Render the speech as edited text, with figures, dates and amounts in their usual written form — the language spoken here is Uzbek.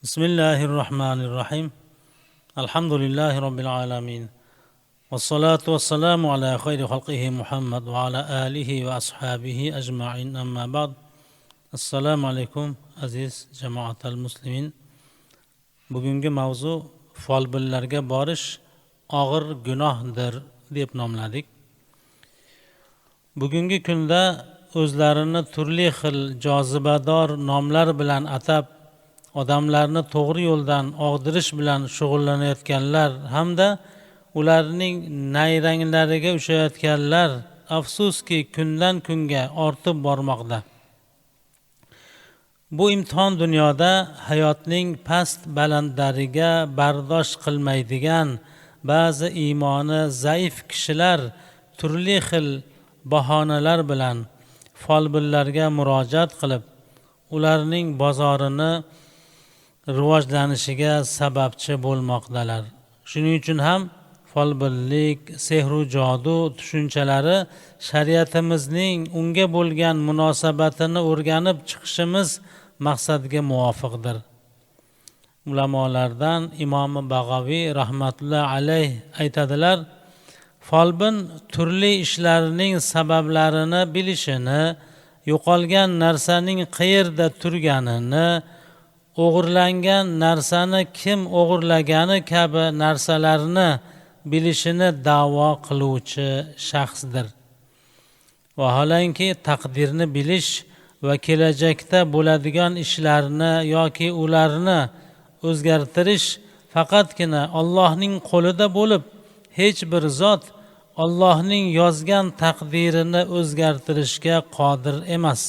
بسم الله الرحمن الرحيم الحمد لله رب العالمين والصلاة والسلام على خير خلقه محمد وعلى آله وأصحابه أجمعين أما بعد السلام عليكم aziz jamoatal muslimin. Bugungi mavzu folbinlarga borish og'ir gunohdir deb nomladik. Bugungi kunda o'zlarini turli xil jozibador nomlar bilan atab odamlarni to'g'ri yo'ldan og'dirish bilan shug'ullanayotganlar hamda ularning nayranglariga ushayotganlar afsuski kundan kunga ortib bormoqda. Bu imtihon dunyoda hayotning past balandlariga bardosh qilmaydigan ba'zi iymoni zaif kishilar turli xil bahonalar bilan folbinlarga murojaat qilib, ularning bozorini rivojlanishiga sababchi bo'lmoqdalar. Shuning uchun ham folbinlik, sehru jodu tushunchalari shariatimizning unga bo'lgan munosabatini o'rganib chiqishimiz maqsadga muvofiqdir. Ulamolardan Imom Bag'aviy rahmatulloh alayh aytadilar: folbin turli ishlarning sabablarini bilishini, yo'qolgan narsaning qayerda turganini, o'g'irlangan narsani kim o'g'irlagani kabi narsalarni bilishini da'vo qiluvchi shaxsdir. Vaholanki taqdirni bilish va kelajakda bo'ladigan ishlarni yoki ularni o'zgartirish faqatgina Allohning qo'lida bo'lib, hech bir zot Allohning yozgan taqdirini o'zgartirishga qodir emas.